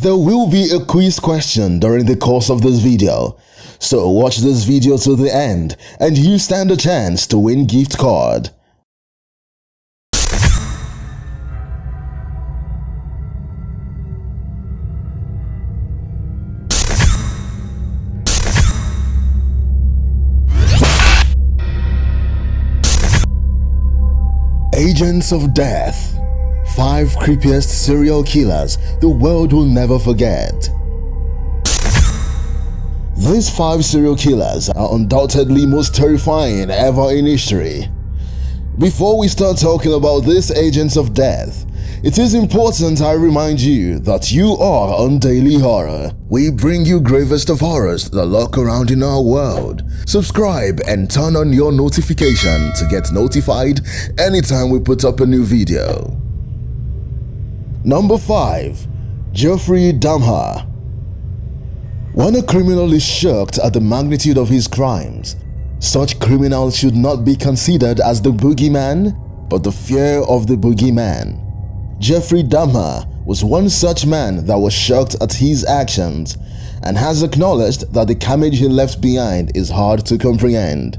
There will be a quiz question during the course of this video, so watch this video to the end and you stand a chance to win gift card. Agents of Death. 5 creepiest serial killers the world will never forget. These 5 serial killers are undoubtedly most terrifying ever in history. Before we start talking about these agents of death, it is important I remind you that you are on Daily Horror. We bring you gravest of horrors that lurk around in our world. Subscribe and turn on your notification to get notified anytime we put up a new video. Number 5. Jeffrey Dahmer. When a criminal is shocked at the magnitude of his crimes, such criminals should not be considered as the boogeyman, but the fear of the boogeyman. Jeffrey Dahmer was one such man that was shocked at his actions and has acknowledged that the carnage he left behind is hard to comprehend.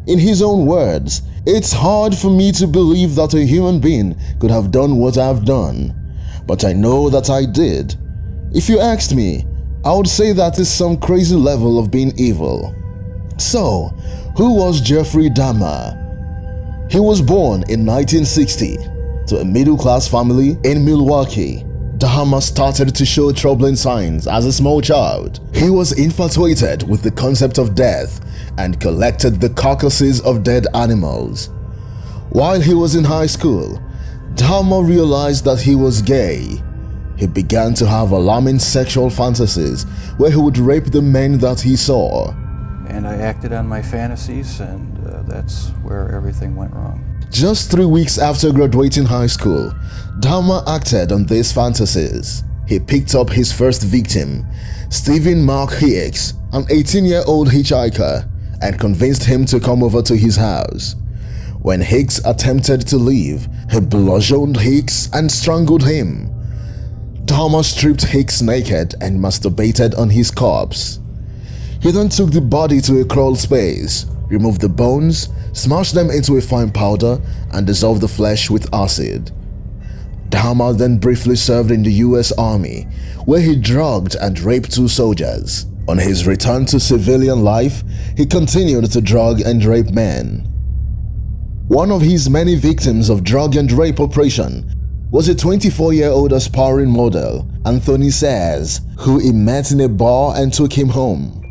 In his own words, "It's hard for me to believe that a human being could have done what I've done, but I know that I did. If you asked me, I would say that is some crazy level of being evil." So, who was Jeffrey Dahmer? He was born in 1960 to a middle-class family in Milwaukee. Dahmer started to show troubling signs as a small child. He was infatuated with the concept of death and collected the carcasses of dead animals. While he was in high school, Dahmer realized that he was gay. He began to have alarming sexual fantasies where he would rape the men that he saw. And I acted on my fantasies, and that's where everything went wrong. Just 3 weeks after graduating high school, Dahmer acted on these fantasies. He picked up his first victim, Stephen Mark Hicks, an 18-year-old hitchhiker, and convinced him to come over to his house. When Hicks attempted to leave, he bludgeoned Hicks and strangled him. Dahmer stripped Hicks naked and masturbated on his corpse. He then took the body to a crawl space, removed the bones, smashed them into a fine powder, and dissolved the flesh with acid. Dahmer then briefly served in the US Army, where he drugged and raped 2 soldiers. On his return to civilian life, he continued to drug and rape men. One of his many victims of drug and rape operation was a 24-year-old aspiring model, Anthony Sayers, who he met in a bar and took him home.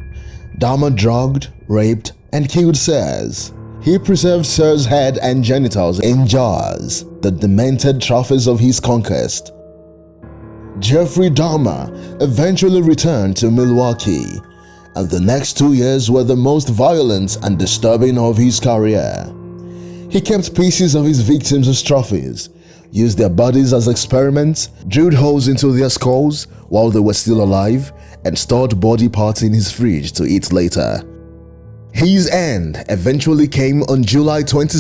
Dahmer drugged, raped, and killed Sayers. He preserved Sayers' head and genitals in jars, the demented trophies of his conquest. Jeffrey Dahmer eventually returned to Milwaukee, and the next 2 years were the most violent and disturbing of his career. He kept pieces of his victims as trophies, used their bodies as experiments, drilled holes into their skulls while they were still alive, and stored body parts in his fridge to eat later. His end eventually came on July 22,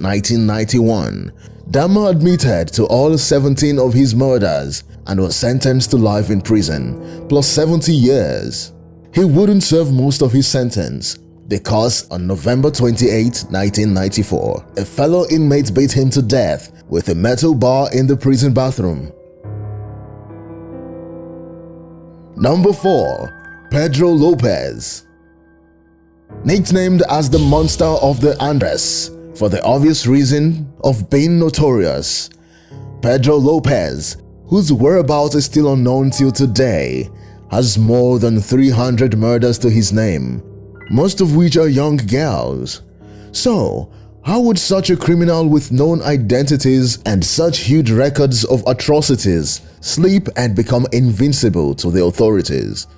1991. Dahmer admitted to all 17 of his murders and was sentenced to life in prison, plus 70 years. He wouldn't serve most of his sentence because on November 28, 1994, a fellow inmate beat him to death with a metal bar in the prison bathroom. Number 4. Pedro Lopez. Nicknamed as the Monster of the Andes for the obvious reason of being notorious, Pedro Lopez, whose whereabouts is still unknown till today, has more than 300 murders to his name, most of which are young girls. So, how would such a criminal with known identities and such huge records of atrocities sleep and become invincible to the authorities?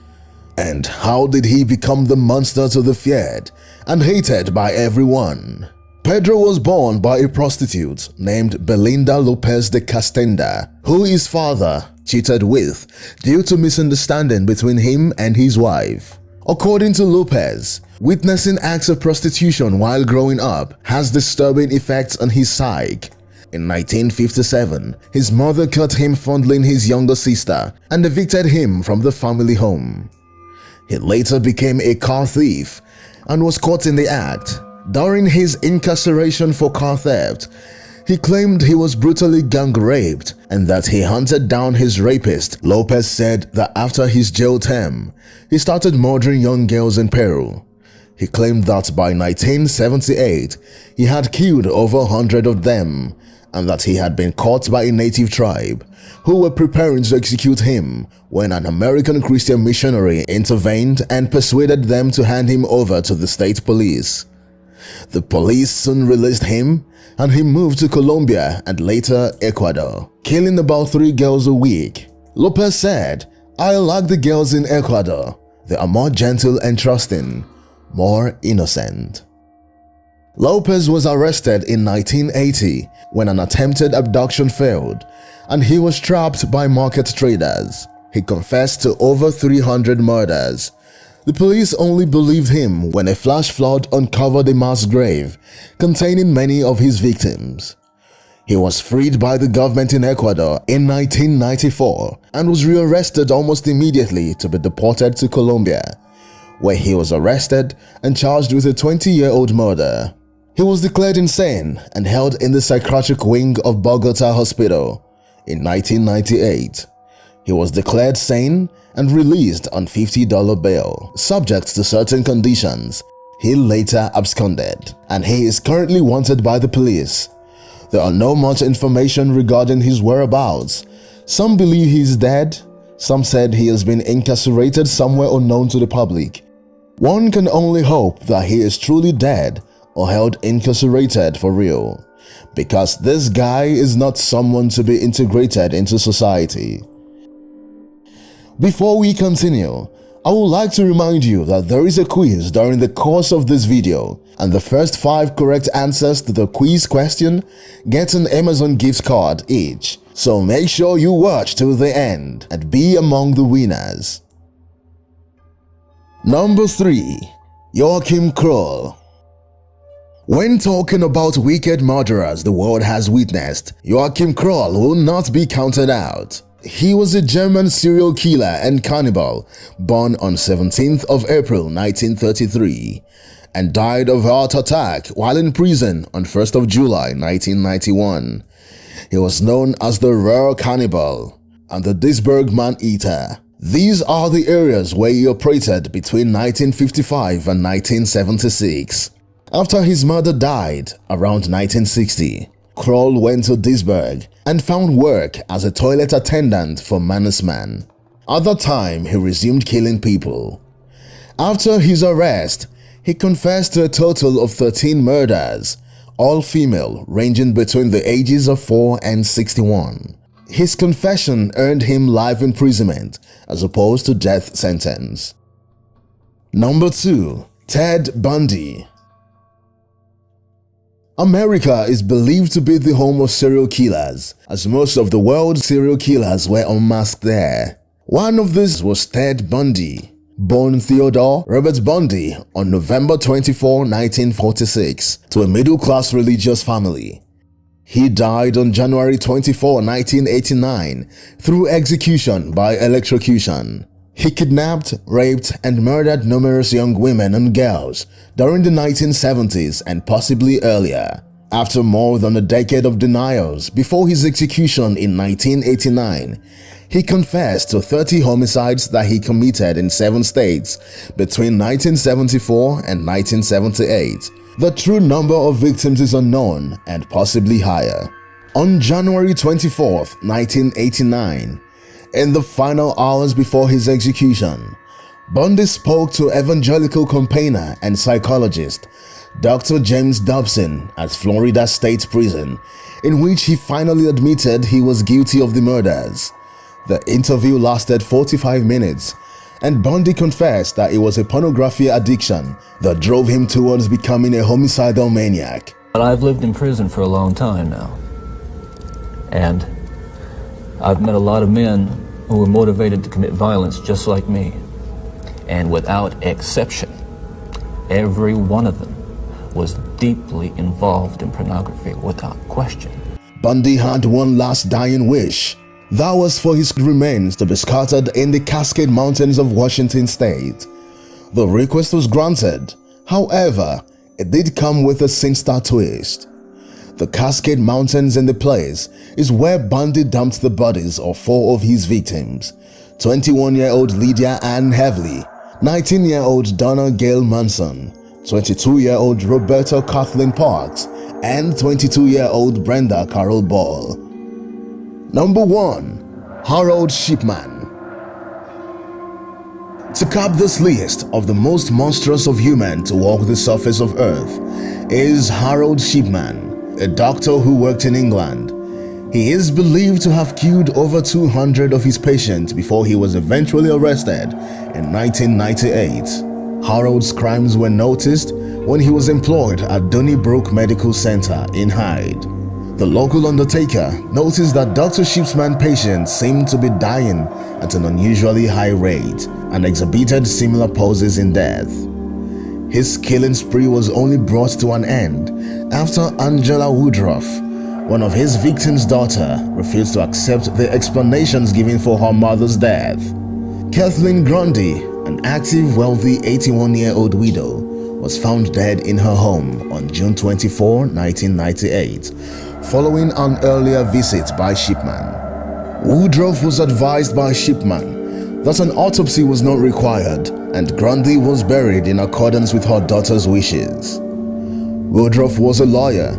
And how did he become the monster to the feared and hated by everyone? Pedro was born by a prostitute named Belinda Lopez de Castenda, who his father cheated with due to misunderstanding between him and his wife. According to Lopez, witnessing acts of prostitution while growing up has disturbing effects on his psyche. In 1957, his mother caught him fondling his younger sister and evicted him from the family home. He later became a car thief and was caught in the act. During his incarceration for car theft, he claimed he was brutally gang raped and that he hunted down his rapist. Lopez said that after his jail term, he started murdering young girls in Peru. He claimed that by 1978, he had killed over 100 of them and that he had been caught by a native tribe who were preparing to execute him when an American Christian missionary intervened and persuaded them to hand him over to the state police. The police soon released him and he moved to Colombia and later Ecuador, killing about 3 girls a week. Lopez said, "I like the girls in Ecuador. They are more gentle and trusting, more innocent." Lopez was arrested in 1980 when an attempted abduction failed and he was trapped by market traders. He confessed to over 300 murders. The police only believed him when a flash flood uncovered a mass grave containing many of his victims. He was freed by the government in Ecuador in 1994 and was rearrested almost immediately to be deported to Colombia, where he was arrested and charged with a 20-year-old murder. He was declared insane and held in the psychiatric wing of Bogota Hospital in 1998. He was declared sane and released on $50 bail, subject to certain conditions. He later absconded, and he is currently wanted by the police. There are no much information regarding his whereabouts. Some believe he is dead, some said he has been incarcerated somewhere unknown to the public. One can only hope that he is truly dead or held incarcerated for real, because this guy is not someone to be integrated into society. Before we continue, I would like to remind you that there is a quiz during the course of this video, and the first 5 correct answers to the quiz question get an Amazon gift card each. So make sure you watch till the end and be among the winners. Number 3. Joachim Kroll. When talking about wicked murderers the world has witnessed, Joachim Kroll will not be counted out. He was a German serial killer and cannibal born on 17th of April 1933 and died of heart attack while in prison on 1st of July 1991. He was known as the Ruhr Cannibal and the Duisburg Man-Eater. These are the areas where he operated between 1955 and 1976. After his mother died around 1960, Kroll went to Duisburg and found work as a toilet attendant for Mannesmann. At that time, he resumed killing people. After his arrest, he confessed to a total of 13 murders, all female, ranging between the ages of 4 and 61. His confession earned him life imprisonment as opposed to death sentence. Number 2. Ted Bundy. America is believed to be the home of serial killers, as most of the world's serial killers were unmasked there. One of these was Ted Bundy, born Theodore Robert Bundy on November 24, 1946, to a middle-class religious family. He died on January 24, 1989, through execution by electrocution. He kidnapped, raped, and murdered numerous young women and girls during the 1970s and possibly earlier. After more than a decade of denials before his execution in 1989, he confessed to 30 homicides that he committed in 7 states between 1974 and 1978. The true number of victims is unknown and possibly higher. On January 24, 1989, in the final hours before his execution, Bundy spoke to evangelical campaigner and psychologist Dr. James Dobson at Florida State Prison, in which he finally admitted he was guilty of the murders. The interview lasted 45 minutes, and Bundy confessed that it was a pornography addiction that drove him towards becoming a homicidal maniac. I've lived in prison for a long time now, and I've met a lot of men who were motivated to commit violence just like me. And without exception, every one of them was deeply involved in pornography without question. Bundy had one last dying wish. That was for his remains to be scattered in the Cascade Mountains of Washington State. The request was granted. However, it did come with a sinister twist. The Cascade Mountains in the place is where Bundy dumped the bodies of 4 of his victims: 21-year-old Lydia Ann Heavily, 19-year-old Donna Gail Manson, 22-year-old Roberta Kathleen Parks, and 22-year-old Brenda Carol Ball. Number 1. Harold Shipman. To cap this list of the most monstrous of human to walk the surface of Earth is Harold Shipman, a doctor who worked in England. He is believed to have killed over 200 of his patients before he was eventually arrested in 1998. Harold's crimes were noticed when he was employed at Donnybrook Medical Center in Hyde. The local undertaker noticed that Dr. Shipman's patients seemed to be dying at an unusually high rate and exhibited similar poses in death. His killing spree was only brought to an end after Angela Woodruff, one of his victims' daughter, refused to accept the explanations given for her mother's death. Kathleen Grundy, an active, wealthy 81-year-old widow, was found dead in her home on June 24, 1998, following an earlier visit by Shipman. Woodruff was advised by Shipman that an autopsy was not required, and Grundy was buried in accordance with her daughter's wishes. Woodruff was a lawyer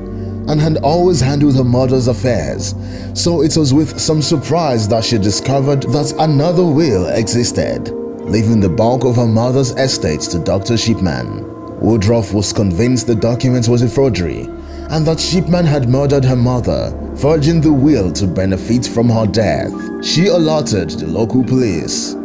and had always handled her mother's affairs, so it was with some surprise that she discovered that another will existed, leaving the bulk of her mother's estate to Dr. Shipman. Woodruff was convinced the document was a forgery and that Shipman had murdered her mother, forging the will to benefit from her death. She alerted the local police.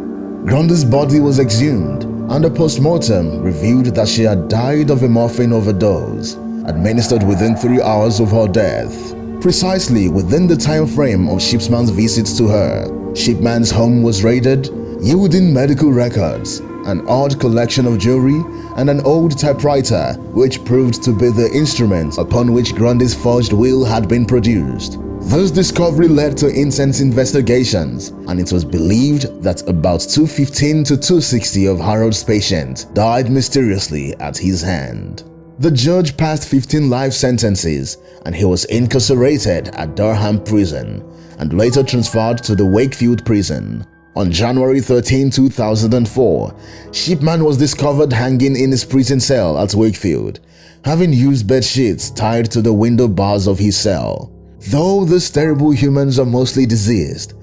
Grundy's body was exhumed, and a post-mortem revealed that she had died of a morphine overdose, administered within 3 hours of her death, precisely within the time frame of Shipman's visits to her. Shipman's home was raided, yielding medical records, an odd collection of jewelry, and an old typewriter, which proved to be the instrument upon which Grundy's forged will had been produced. This discovery led to intense investigations, and it was believed that about 215 to 260 of Harold's patients died mysteriously at his hand. The judge passed 15 life sentences, and he was incarcerated at Durham Prison and later transferred to the Wakefield Prison. On January 13, 2004, Shipman was discovered hanging in his prison cell at Wakefield, having used bed sheets tied to the window bars of his cell. Though these terrible humans are mostly deceased,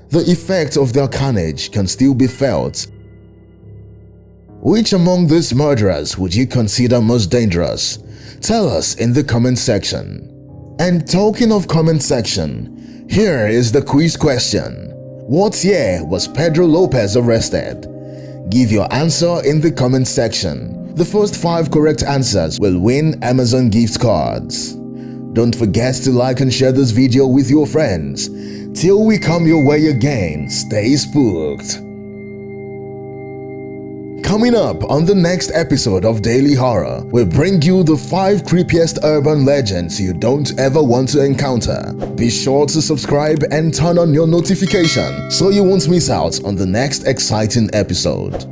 the effect of their carnage can still be felt. Which among these murderers would you consider most dangerous? Tell us in the comment section. And talking of comment section, here is the quiz question. What year was Pedro Lopez arrested? Give your answer in the comment section. The first 5 correct answers will win Amazon gift cards. Don't forget to like and share this video with your friends. Till we come your way again, stay spooked. Coming up on the next episode of Daily Horror, we'll bring you the 5 creepiest urban legends you don't ever want to encounter. Be sure to subscribe and turn on your notification so you won't miss out on the next exciting episode.